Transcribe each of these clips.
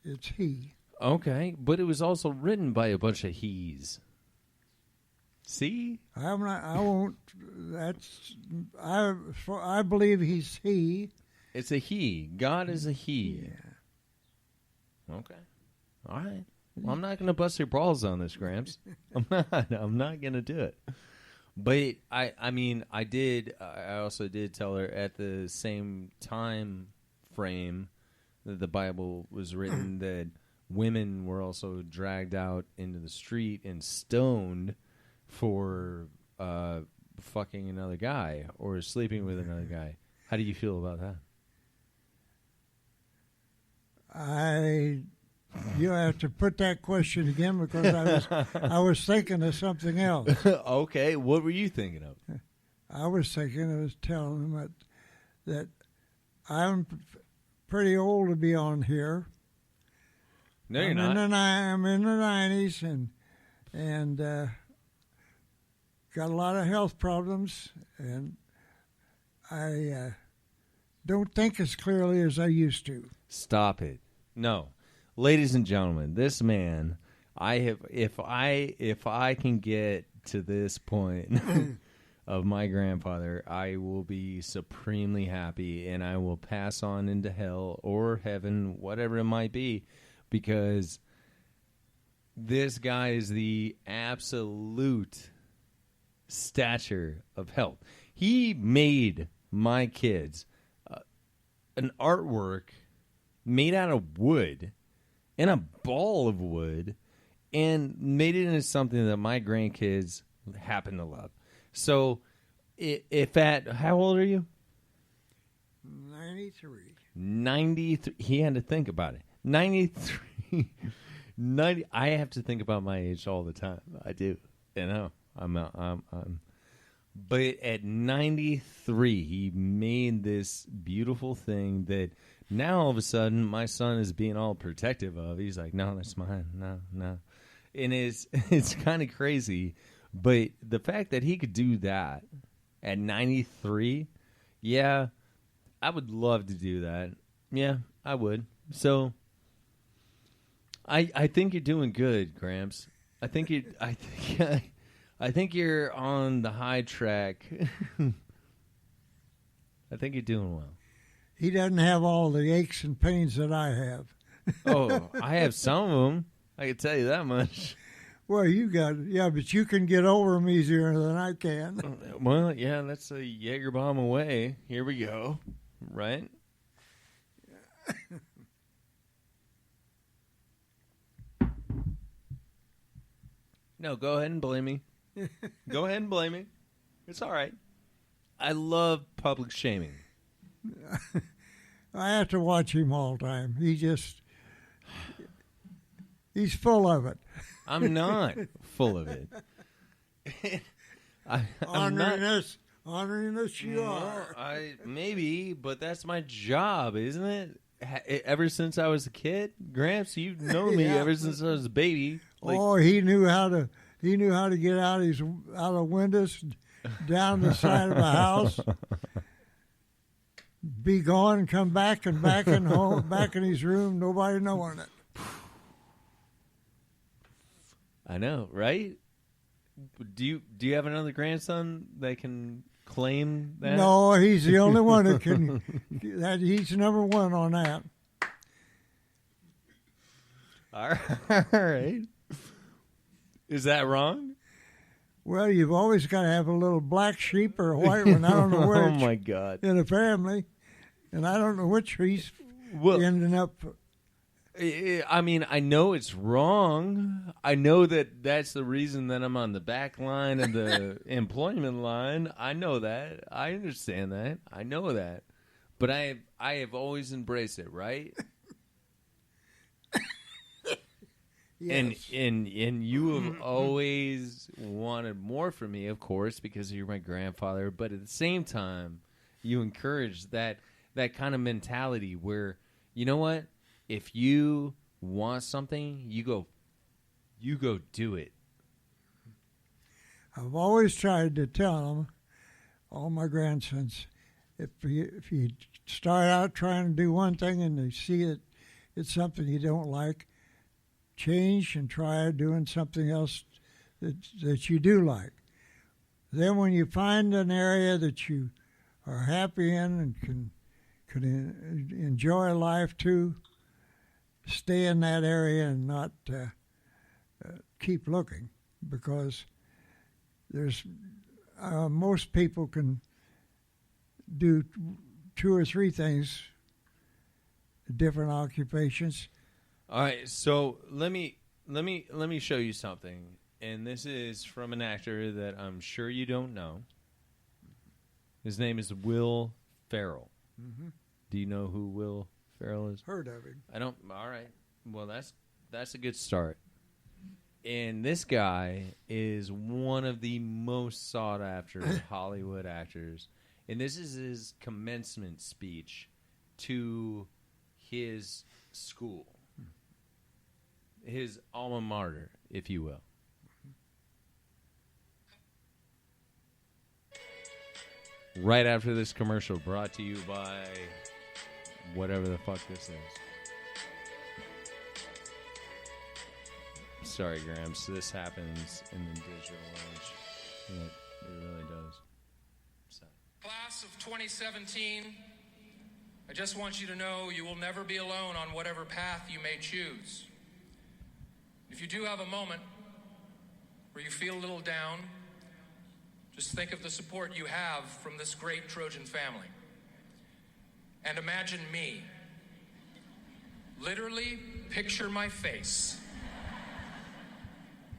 it's he. Okay, but it was also written by a bunch of he's. See? I'm not. I won't. That's. I believe he's he. It's a he. God is a he. Yeah. Okay. All right. Well, I'm not going to bust your balls on this, Gramps. I'm not. I'm not going to do it. But I mean, I also did tell her at the same time frame that the Bible was written that women were also dragged out into the street and stoned for fucking another guy or sleeping with another guy. How do you feel about that? You have to put that question again because I was thinking of something else. Okay, what were you thinking of? I was telling him that I'm pretty old to be on here. No, you're not. I'm in the 90s and got a lot of health problems, and I don't think as clearly as I used to. Stop it. No. Ladies and gentlemen, this man, if I can get to this point of my grandfather, I will be supremely happy, and I will pass on into hell or heaven, whatever it might be, because this guy is the absolute stature of health. He made my kids an artwork made out of wood and a ball of wood and made it into something that my grandkids happen to love. So if at, how old are you? 93. 93. He had to think about it. 93. 90. I have to think about my age all the time. I do. You know, but at 93, he made this beautiful thing that now all of a sudden my son is being all protective of. He's like, no, that's mine. No. And it's kind of crazy. But the fact that he could do that at 93, yeah, I would love to do that. Yeah, I would. So I think you're doing good, Gramps. I think you're on the high track. I think you're doing well. He doesn't have all the aches and pains that I have. Oh, I have some of them. I can tell you that much. Well, but you can get over them easier than I can. Well, yeah, that's a Jaeger bomb away. Here we go. Right? No, go ahead and blame me. Go ahead and blame me. It's all right. I love public shaming. I have to watch him all the time. He's full of it. I'm not full of it. Honoring us, you are. Maybe, but that's my job, isn't it? Ever since I was a kid, Gramps, you've known me ever since I was a baby. He knew how to get out of windows, down the side of a house, be gone, and come back and home, back in his room, nobody knowing it. I know, right? Do you have another grandson that can claim that? No, he's the only one that can. He's number one on that. All right. Is that wrong? Well, you've always got to have a little black sheep or a white one. I don't know which. Oh my God! In a family, and I don't know which he's ending up. I mean, I know it's wrong. I know that's the reason that I'm on the back line of the employment line. I know that. I understand that. I know that. But I have always embraced it, right? Yes. And you have always wanted more from me, of course, because you're my grandfather. But at the same time, you encourage that kind of mentality where, you know what? If you want something, you go do it. I've always tried to tell them, all my grandsons, if you start out trying to do one thing and they see that it's something you don't like, change and try doing something else that you do like. Then when you find an area that you are happy in and can enjoy life too, stay in that area and not keep looking, because there's most people can do 2 or 3 things, different occupations. All right, so let me show you something, and this is from an actor that I'm sure you don't know. His name is Will Ferrell. Mm-hmm. Do you know who Will Ferrell is? Heard of him. I don't. All right. Well, that's a good start. And this guy is one of the most sought after Hollywood actors. And this is his commencement speech to his school, his alma mater, if you will. Right after this commercial, brought to you by whatever the fuck this is. Sorry, Gramps. This happens in the digital age. It really does. So. Class of 2017, I just want you to know you will never be alone on whatever path you may choose. If you do have a moment where you feel a little down, just think of the support you have from this great Trojan family. And imagine me. Literally picture my face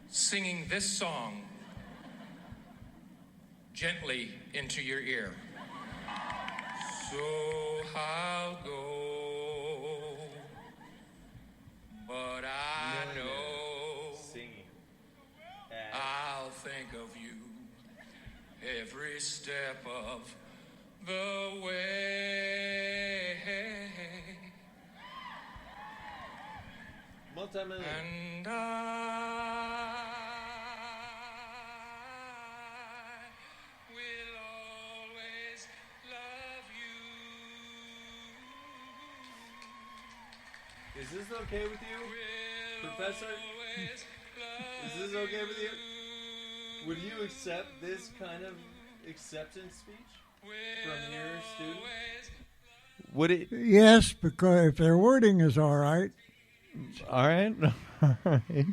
singing this song gently into your ear. So I'll go, but I know I'll think of you every step of the way. And I will always love you. Is this okay with you, Professor? Is this okay with you? Would you accept this kind of acceptance speech from your student? Would it? Yes, because if their wording is all right. All right. All right.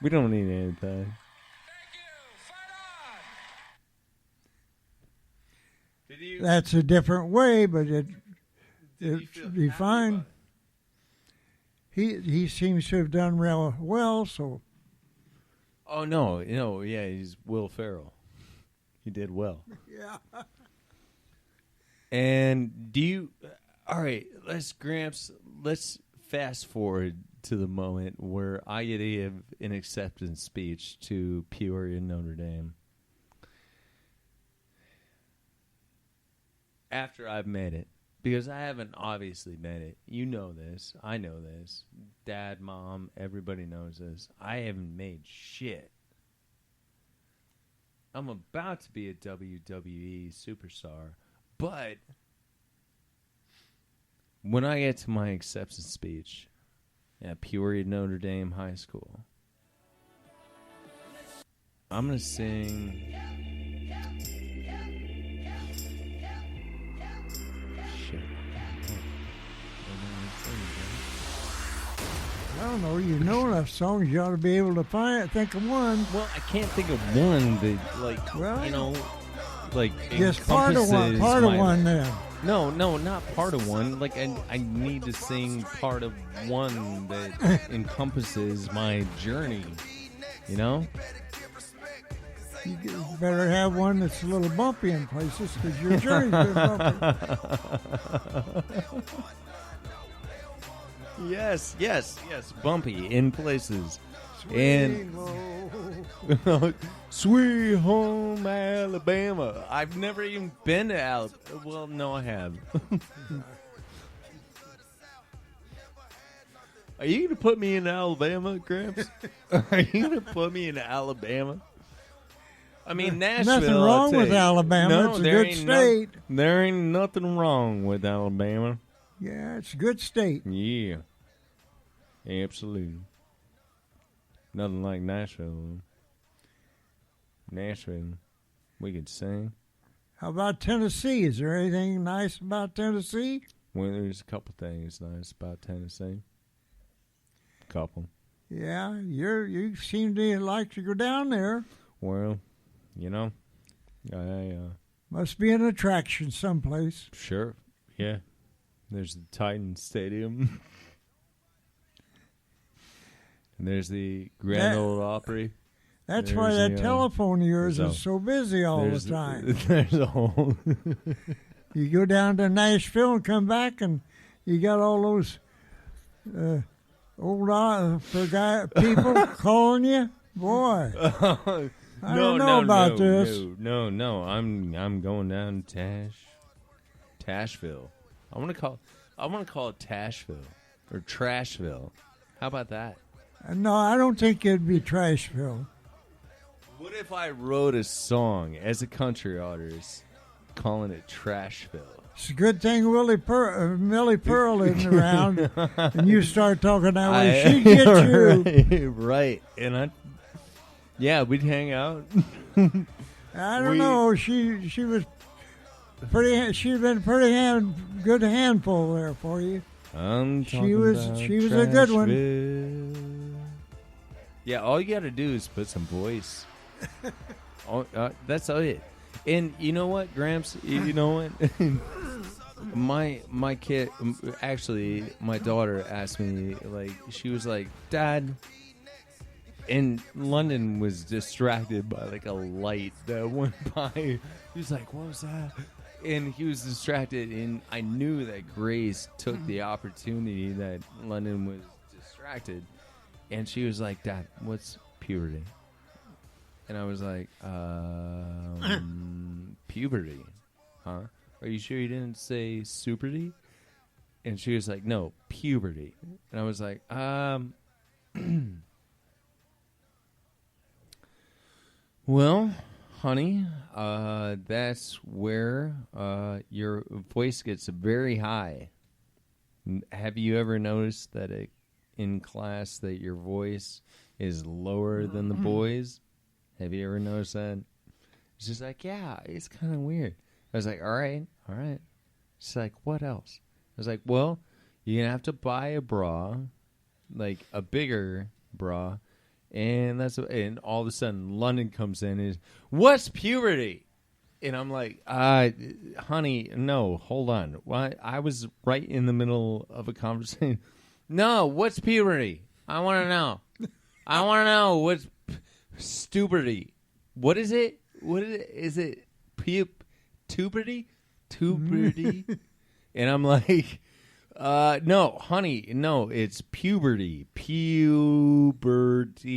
We don't need anything. That's a different way, but it should be fine. He seems to have done real well, so. Oh no, yeah, he's Will Ferrell. He did well. Yeah. And do you? All right, Gramps. Let's fast forward to the moment where I get to give an acceptance speech to Peoria Notre Dame. After I've made it, because I haven't obviously made it. You know this. I know this. Dad, Mom, everybody knows this. I haven't made shit. I'm about to be a WWE superstar, but when I get to my acceptance speech at Peoria Notre Dame High School, I'm going to sing... I don't know. You know enough songs, you ought to be able to think of one. Well, I can't think of one that, just part of one. Part of one, then. No, not part of one. Like, I need to sing part of one that encompasses my journey. You know? You better have one that's a little bumpy in places, because your journey's been bumpy. Yes. Bumpy in places. Swing and Sweet Home Alabama. I've never even been to Alabama. Well, no, I have. Are you going to put me in Alabama, Gramps? Are you going to put me in Alabama? I mean, Nashville. Nothing wrong with Alabama. No, it's a there good ain't state. There ain't nothing wrong with Alabama. Yeah, it's a good state. Yeah. Absolutely. Nothing like Nashville. Nashville. We could sing. How about Tennessee? Is there anything nice about Tennessee? Well, there's a couple things nice about Tennessee. Couple. Yeah, you seem to like to go down there. Well, you know, Must be an attraction someplace. sure, yeah. There's the Titan Stadium. And there's the Grand Ole Opry. That's There's why that the, telephone of yours there's is so busy all the time. There's a whole... You go down to Nashville and come back, and you got all those old people calling you. Boy, I don't know about this. No. I'm going down to Tashville. I want to call it Tashville or Trashville. How about that? No, I don't think it'd be Trashville. What if I wrote a song as a country artist calling it Trashville? It's a good thing Millie Pearl isn't around, and you start talking that way. She'd get you. Right. And we'd hang out. I don't know. She was pretty. She'd been pretty good handful there for you. She was a good one. Yeah, all you got to do is put some voice. That's it. And you know what, Gramps? You know what? my kid, actually, my daughter asked me, like, she was like, Dad. And London was distracted by like a light that went by. He was like, "What was that?" And he was distracted, and I knew that Grace took the opportunity that London was distracted, and she was like, "Dad, what's puberty?" And I was like, "Puberty, huh? Are you sure you didn't say superty?" And she was like, "No, puberty." And I was like, Well, honey, that's where your voice gets very high. Have you ever noticed that in class that your voice is lower than the boys? Have you ever noticed that? She's like, yeah, it's kind of weird. I was like, all right. She's like, what else? I was like, well, you're going to have to buy a bra, like a bigger bra. And and all of a sudden, London comes in and is, what's puberty? And I'm like, honey, no, hold on. I was right in the middle of a conversation. No, what's puberty? I want to know. I want to know what's stupidity. What is it? What is it? Is it tuberty? Tuberty? And I'm like, no, honey, no, it's puberty. Puberty.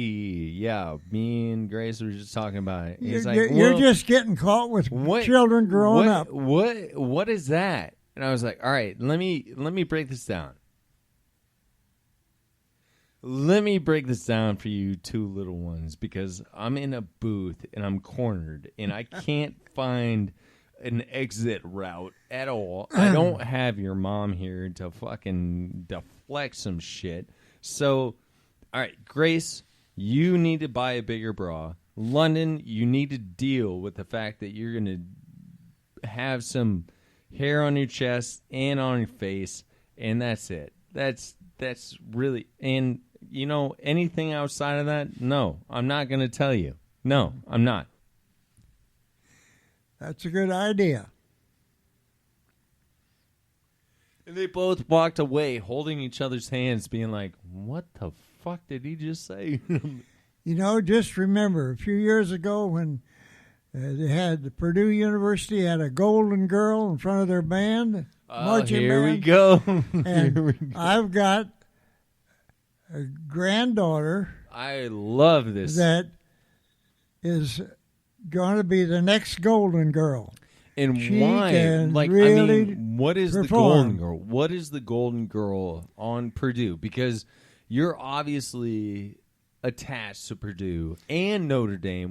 Yeah, me and Grace were just talking about it. You're just getting caught with children growing up. What is that? And I was like, all right, let me break this down. Let me break this down for you two little ones, because I'm in a booth and I'm cornered and I can't find an exit route at all. I don't have your mom here to fucking deflect some shit. So, all right, Grace, you need to buy a bigger bra. London, you need to deal with the fact that you're going to have some hair on your chest and on your face, and that's it. That's really, and you know, anything outside of that, no, I'm not going to tell you. No, I'm not. That's a good idea. And they both walked away holding each other's hands, being like, what the fuck did he just say? You know, just remember, a few years ago when they had the Purdue University had a golden girl in front of their band, marching here band. We go. And I've got a granddaughter. I love this. That is going to be the next golden girl. And she why? Like, really, what is perform. the golden girl? What is the golden girl on Purdue? Because you're obviously attached to Purdue and Notre Dame.